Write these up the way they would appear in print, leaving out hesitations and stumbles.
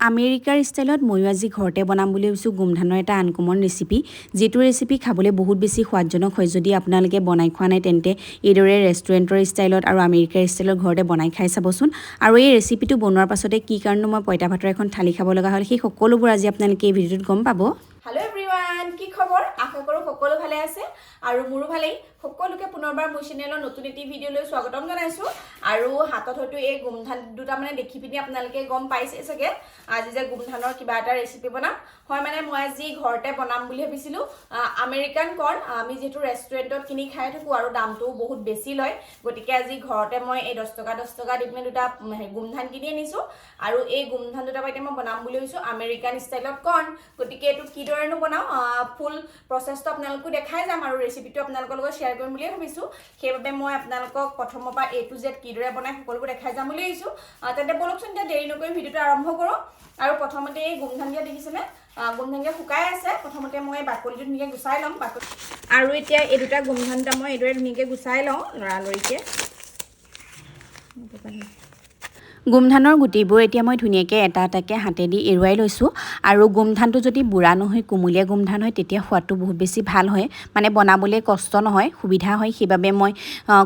আমেৰিকাৰ ষ্টাইলত ময়ো আজি ঘৰতে বনাম বুলি ভাবিছোঁ গোমধানৰ এটা আনকমন ৰেচিপি যিটো ৰেচিপি খাবলৈ বহুত বেছি সোৱাদজনক হয় যদি আপোনালোকে বনাই খোৱা নাই তেন্তে এইদৰে ৰেষ্টুৰেণ্টৰ ষ্টাইলত আৰু আমেৰিকাৰ ষ্টাইলত ঘৰতে বনাই খাই চাবচোন আৰু এই ৰেচিপিটো বনোৱাৰ পাছতে কি কাৰণে মই পইতা ভাতৰ এখন থালি খাব লগা হ'ল সেই সকলোবোৰ আজি আপোনালোকে এই ভিডিঅ'টোত গম পাব। হেল্ল' এভৰিৱান, কি খবৰ? আশা কৰোঁ সকলো ভালে আছে আৰু মোৰো ভালেই। সকলোকে পুনৰবাৰ মোৰ চেনেলৰ নতুন এটি ভিডিঅ'লৈ স্বাগতম জনাইছোঁ আৰু হাতত হয়তো এই গোমধান দুটা মানে দেখি পিনি আপোনালোকে গম পাইছে চাগে আজি যে গোমধানৰ কিবা এটা ৰেচিপি বনাম। হয় মানে মই আজি ঘৰতে বনাম বুলি ভাবিছিলোঁ আমেৰিকান কৰ্ণ। আমি যিহেতু ৰেষ্টুৰেণ্টত কিনি খাই থাকোঁ আৰু দামটোও বহুত বেছি লয়, গতিকে আজি ঘৰতে মই এই 10 টকা দি পিনে দুটা গোমধান কিনি আনিছোঁ আৰু এই গোমধান দুটা পাইতে মই বনাম বুলি ভাবিছোঁ আমেৰিকান ষ্টাইলত কৰ্ণ। গতিকে এইটো কিদৰেনো বনাওঁ ফুল প্ৰচেছটো আপোনালোকো দেখাই যাম আৰু ৰেচিপিটো আপোনালোকৰ লগত শ্বেয়াৰ কৰিম বুলিয়ে ভাবিছোঁ। সেইবাবে মই আপোনালোকক প্ৰথমৰ পৰা A to Z কিদৰে বনাই সকলোবোৰ দেখাই যাম বুলি ভাবিছোঁ। তেন্তে বলকচোন এতিয়া দেৰি নকৰি ভিডিঅ'টো আৰম্ভ কৰোঁ। আৰু প্ৰথমতে এই গোমধানকেইটা দেখিছেনে, গোমধানকেইটা শুকাই আছে। প্ৰথমতে মই বাকলিটো ধুনীয়াকৈ গুচাই ল'ম আৰু এতিয়া এই দুটা গোমধান দুটা মই এইদৰে ধুনীয়াকৈ গুচাই লওঁ লৰালৰিকৈ। গোমধানৰ গুটিবোৰ এতিয়া মই ধুনীয়াকৈ এটা এটাকৈ হাতেদি এৰুৱাই লৈছোঁ আৰু গোমধানটো যদি বুঢ়া নহয় কুমলীয়া গোমধান হয় তেতিয়া সোৱাদটো বহুত বেছি ভাল হয়, মানে বনাবলৈ কষ্ট নহয়, সুবিধা হয়। সেইবাবে মই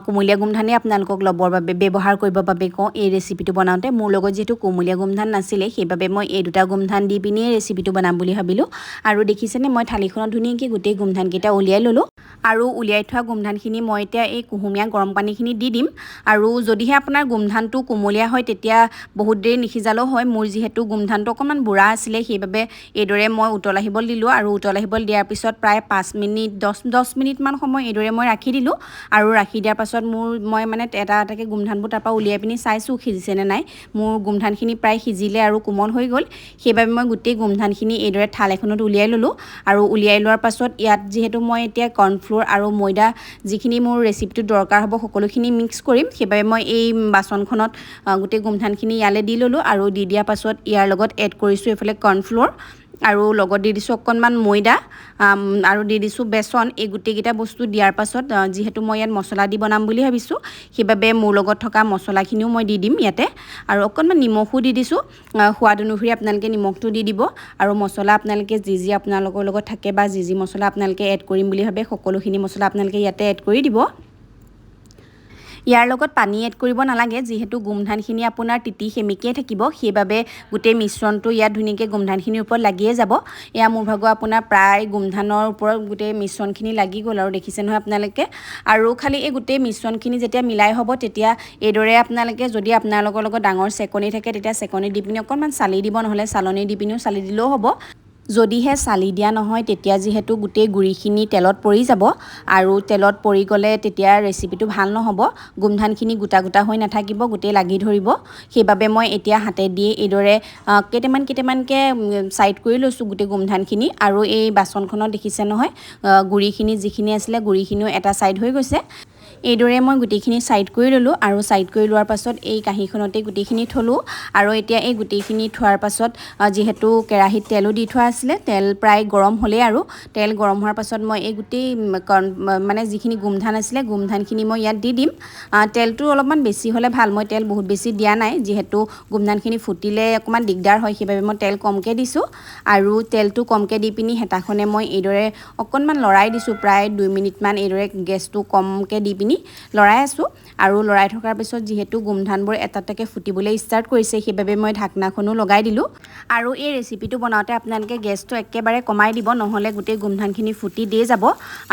কুমলীয়া গোমধানেই আপোনালোকক ল'বৰ বাবে ব্যৱহাৰ কৰিবৰ বাবে কওঁ এই ৰেচিপিটো বনাওঁতে। মোৰ লগত যিহেতু কুমলীয়া গোমধান নাছিলে সেইবাবে মই এই দুটা গোমধান দি পিনিয়ে ৰেচিপিটো বনাম বুলি ভাবিলোঁ। আৰু দেখিছেনে মই থালিখনত ধুনীয়াকৈ গোটেই গোমধানকেইটা উলিয়াই ল'লোঁ আৰু উলিয়াই থোৱা গোমধানখিনি মই এতিয়া এই কুহুমীয়া গৰম পানীখিনি দি দিম। আৰু যদিহে আপোনাৰ গোমধানটো কুমলীয়া হয় তেতিয়া বহুত দেৰি নিসিজালেও হয়। মোৰ যিহেতু গোমধানটো অকণমান বুঢ়া আছিলে সেইবাবে এইদৰে মই উতল আহিবলৈ দিলোঁ আৰু উতল আহিবলৈ দিয়াৰ পিছত প্ৰায় 5 মিনিট 10 মিনিটমান সময় এইদৰে মই ৰাখি দিলোঁ আৰু ৰাখি দিয়াৰ পাছত মই মানে এটা এটাকৈ গোমধানবোৰ তাৰপৰা উলিয়াই পিনি চাইছোঁ সিজিছেনে নাই। মোৰ গোমধানখিনি প্ৰায় সিজিলে আৰু কোমল হৈ গ'ল, সেইবাবে মই গোটেই গোমধানখিনি এইদৰে থাল এখনত উলিয়াই ল'লোঁ। আৰু উলিয়াই লোৱাৰ পাছত ইয়াত যিহেতু মই এতিয়া কৰ্ণফ্ল'ৰ আৰু ময়দা যিখিনি মোৰ ৰেচিপিটোত দৰকাৰ হ'ব সকলোখিনি মিক্স কৰিম, সেইবাবে মই এই বাচনখনত গোটেই গোমধানখিনি ইয়ালৈ দি ল'লোঁ আৰু দি দিয়াৰ পাছত ইয়াৰ লগত এড কৰিছোঁ এইফালে কৰ্ণফ্ল'ৰ আৰু লগত দি দিছোঁ অকণমান ময়দা আৰু দি দিছোঁ বেচন। এই গোটেইকেইটা বস্তু দিয়াৰ পাছত যিহেতু মই ইয়াত মছলা দি বনাম বুলি ভাবিছোঁ সেইবাবে মোৰ লগত থকা মছলাখিনিও মই দি দিম ইয়াতে আৰু অকণমান নিমখো দি দিছোঁ। সোৱাদ অনুসৰি আপোনালোকে নিমখটো দি দিব আৰু মছলা আপোনালোকে যি আপোনালোকৰ লগত থাকে বা যি মছলা আপোনালোকে এড কৰিম বুলি ভাবে সকলোখিনি মছলা আপোনালোকে ইয়াতে এড কৰি দিব। ইয়াৰ লগত পানী এড কৰিব নালাগে যিহেতু গোমধানখিনি আপোনাৰ তিতি সেমেকিয়ে থাকিব, সেইবাবে গোটেই মিশ্ৰণটো ইয়াত ধুনীয়াকৈ গোমধানখিনিৰ ওপৰত লাগিয়ে যাব। এয়া মোৰ ভাগৰ আপোনাৰ প্ৰায় গোমধানৰ ওপৰত গোটেই মিশ্ৰণখিনি লাগি গ'ল আৰু দেখিছে নহয় আপোনালোকে। আৰু খালি এই গোটেই মিশ্ৰণখিনি যেতিয়া মিলাই হ'ব তেতিয়া এইদৰে আপোনালোকে যদি আপোনালোকৰ লগত ডাঙৰ চেকনি থাকে তেতিয়া চেকনি দি পিনি অকণমান চালি দিব, নহ'লে চালনি দি পিনিও চালি দিলেও হ'ব। যদিহে চালি দিয়া নহয় তেতিয়া যিহেতু গোটেই গুড়িখিনি তেলত পৰি যাব আৰু তেলত পৰি গ'লে তেতিয়া ৰেচিপিটো ভাল নহ'ব, গোমধানখিনি গোটা গোটা হৈ নাথাকিব, গোটেই লাগি ধৰিব। সেইবাবে মই এতিয়া হাতেদি এইদৰে কেইটামানকৈ ছাইড কৰি লৈছোঁ গোটেই গোমধানখিনি আৰু এই বাচনখনত দেখিছে নহয় গুড়িখিনি যিখিনি আছিলে গুড়িখিনিও এটা ছাইড হৈ গৈছে। এইদৰে মই গোটেইখিনি ছাইড কৰি ল'লোঁ আৰু ছাইড কৰি লোৱাৰ পাছত এই কাঁহীখনতে গোটেইখিনি থলোঁ আৰু এতিয়া এই গোটেইখিনি থোৱাৰ পাছত যিহেতু কেৰাহীত তেলো দি থোৱা আছিলে, তেল প্ৰায় গৰম হ'লেই আৰু তেল গৰম হোৱাৰ পাছত মই এই গোটেই মানে যিখিনি গোমধান আছিলে গোমধানখিনি মই ইয়াত দি দিম। তেলটো অলপমান বেছি হ'লে ভাল, মই তেল বহুত বেছি দিয়া নাই যিহেতু গোমধানখিনি ফুটিলে অকণমান দিগদাৰ হয় সেইবাবে মই তেল কমকৈ দিছোঁ। আৰু তেলটো কমকৈ দি পিনি হেতাখনে মই এইদৰে অকণমান লৰাই দিছোঁ প্ৰায় 2 মিনিটমান এইদৰে গেছটো কমকৈ দি পিনি লৰাই আছোঁ। আৰু লৰাই থকাৰ পিছত যিহেতু গোমধানবোৰ এটা এটাকৈ ফুটিবলৈ ষ্টাৰ্ট কৰিছে সেইবাবে মই ঢাকনাখনো লগাই দিলোঁ। আৰু এই ৰেচিপিটো বনাওঁতে আপোনালোকে গেছটো একেবাৰে কমাই দিব, নহ'লে গোটেই গোমধানখিনি ফুটি দিয়ে যাব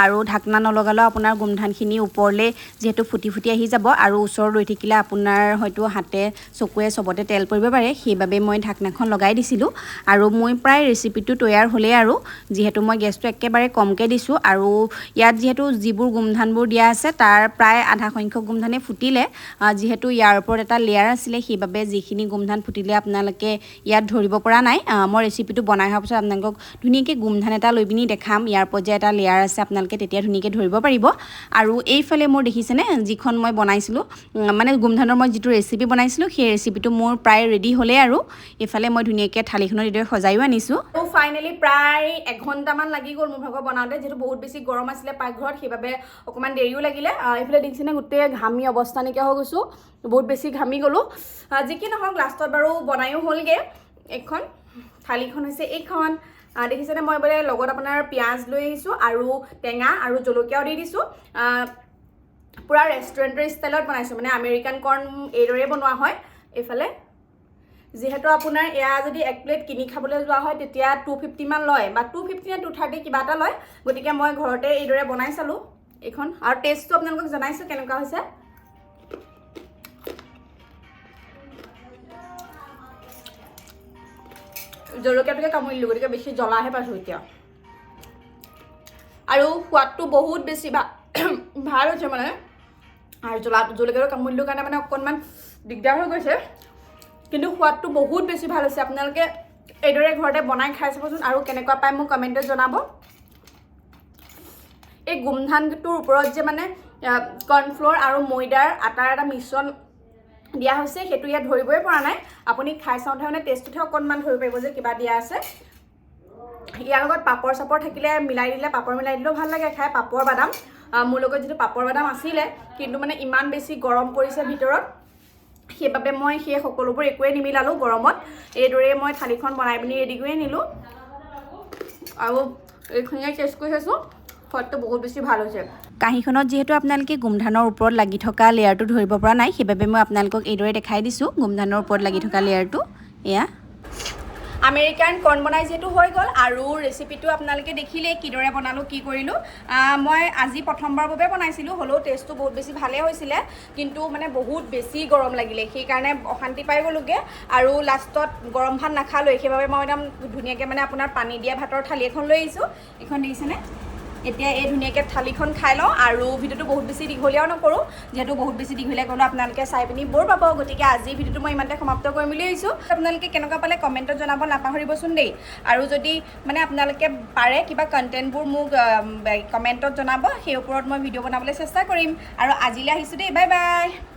আৰু ঢাকনা নলগালেও আপোনাৰ গোমধানখিনি ওপৰলৈ যিহেতু ফুটি ফুটি আহি যাব আৰু ওচৰত ৰৈ থাকিলে আপোনাৰ হয়তো হাতে চকুৱে চবতে তেল পৰিব পাৰে, সেইবাবে মই ঢাকনাখন লগাই দিছিলোঁ। আৰু মই প্ৰায় ৰেচিপিটো তৈয়াৰ হ'লেই আৰু যিহেতু মই গেছটো একেবাৰে কমকৈ দিছোঁ আৰু ইয়াত যিহেতু যিবোৰ গোমধানবোৰ দিয়া আছে তাৰ প্ৰায় আধা সংখ্যক গোমধানেই ফুটিলে, যিহেতু ইয়াৰ ওপৰত এটা লেয়াৰ আছিলে সেইবাবে যিখিনি গোমধান ফুটিলে আপোনালোকে ইয়াত ধৰিব পৰা নাই। মই ৰেচিপিটো বনাই হোৱাৰ পিছত আপোনালোকক ধুনীয়াকৈ গোমধান এটা লৈ পিনি দেখাম, ইয়াৰ ওপৰত যে এটা লেয়াৰ আছে আপোনালোকে তেতিয়া ধুনীয়াকৈ ধৰিব পাৰিব। আৰু এইফালে মোৰ দেখিছেনে যিখন মই বনাইছিলোঁ মানে গোমধানৰ মই যিটো ৰেচিপি বনাইছিলোঁ সেই ৰেচিপিটো মোৰ প্ৰায় ৰেডি হ'লেই আৰু এইফালে মই ধুনীয়াকৈ থালিখনত এইদৰে সজাইও আনিছোঁ। ফাইনেলি প্ৰায় 1 ঘণ্টামান লাগি গ'ল মোৰ ভাগৰ বনাওঁতে, যিহেতু বহুত বেছি গৰম আছিলে পাকঘৰত সেইবাবে অকণমান দেৰিও লাগিলে। এইফালে দেখিছেনে গোটেই ঘামি অৱস্থা নাইকিয়া হৈ গৈছোঁ, বহুত বেছি ঘামি গ'লোঁ। যি কি নহওক লাষ্টত বাৰু বনায়ো হ'লগৈ। এইখন থালিখন হৈছে এইখন দেখিছেনে মই বোলে লগত আপোনাৰ পিঁয়াজ লৈ আহিছোঁ আৰু টেঙা আৰু জলকীয়াও দি দিছোঁ পুৰা ৰেষ্টুৰেণ্টৰ ষ্টাইলত বনাইছোঁ মানে আমেৰিকান কৰ্ণ এইদৰে বনোৱা হয় এইফালে যিহেতু আপোনাৰ এয়া যদি এক প্লেট কিনি খাবলৈ যোৱা হয় তেতিয়া 250 মান লয় বা 250 নে 230 কিবা এটা লয় গতিকে মই ঘৰতে এইদৰে বনাই চালোঁ এইখন আৰু টেষ্টটো আপোনালোকক জনাইছোঁ কেনেকুৱা হৈছে জলকীয়াটোকে কামুৰিলোঁ গতিকে বেছি জ্বলাহে পাইছোঁ এতিয়া আৰু সোৱাদটো বহুত বেছি ভাল হৈছে মানে আৰু জলকীয়াটো কামুৰিলোঁ কাৰণে মানে অকণমান দিগদাৰ হৈ গৈছে কিন্তু সোৱাদটো বহুত বেছি ভাল হৈছে আপোনালোকে এইদৰে ঘৰতে বনাই খাই চাবচোন আৰু কেনেকুৱা পায় মোক কমেণ্টত জনাব এই গোমধানটোৰ ওপৰত যে মানে কৰ্ণফ্ল'ৰ আৰু ময়দাৰ আটাৰ এটা মিশ্ৰণ দিয়া হৈছে সেইটো ইয়াত ধৰিবই পৰা নাই আপুনি খাই চাওঁতে মানে টেষ্টটোহে অকণমান ধৰিব পাৰিব যে কিবা দিয়া আছে ইয়াৰ লগত পাপৰ চাপৰ থাকিলে মিলাই দিলে পাপৰ মিলাই দিলেও ভাল লাগে খাই পাপৰ বাদাম মোৰ লগত যিটো পাপৰ বাদাম আছিলে কিন্তু মানে ইমান বেছি গৰম পৰিছে ভিতৰত সেইবাবে মই সেই সকলোবোৰ একোৱে নিমিলালোঁ গৰমত এইদৰে মই থালিখন বনাই পিনি ৰেডি কৰি আনিলোঁ আৰু এইখিনিয়ে টেষ্ট কৰি চাইছোঁ সোৱাদটো বহুত বেছি ভাল হৈছে কাঁহীখনত যিহেতু আপোনালোকে গোমধানৰ ওপৰত লাগি থকা লেয়াৰটো ধৰিব পৰা নাই সেইবাবে মই আপোনালোকক এইদৰে দেখাই দিছোঁ গোমধানৰ ওপৰত লাগি থকা লেয়াৰটো এয়া আমেৰিকান কৰ্ণ বনাই যিহেতু হৈ গ'ল আৰু ৰেচিপিটো আপোনালোকে দেখিলে কিদৰে বনালোঁ কি কৰিলোঁ মই আজি প্ৰথমবাৰৰ বাবে বনাইছিলোঁ হ'লেও টেষ্টটো বহুত বেছি ভালেই হৈছিলে কিন্তু মানে বহুত বেছি গৰম লাগিলে সেইকাৰণে অশান্তি পাই গ'লোগৈ আৰু লাষ্টত গৰম ভাত নাখালোঁৱেই সেইবাবে মই একদম ধুনীয়াকৈ মানে আপোনাৰ পানী দিয়া ভাতৰ থালি এখন লৈ আহিছোঁ এইখন দেখিছেনে এতিয়া এই ধুনীয়াকৈ থালিখন খাই লওঁ আৰু ভিডিঅ'টো বহুত বেছি দীঘলীয়াও নকৰোঁ যিহেতু বহুত বেছি দীঘলীয়া কৰিলেও আপোনালোকে চাই পিনি বৰ পাব গতিকে আজি ভিডিঅ'টো মই ইমানতে সমাপ্ত কৰিম বুলি ভাবিছোঁ আপোনালোকে কেনেকুৱা পালে কমেণ্টত জনাব নাপাহৰিবচোন দেই আৰু যদি মানে আপোনালোকে পাৰে কিবা কণ্টেণ্টবোৰ মোক কমেণ্টত জনাব সেই ওপৰত মই ভিডিঅ' বনাবলৈ চেষ্টা কৰিম আৰু আজিলৈ আহিছোঁ দেই বাই বাই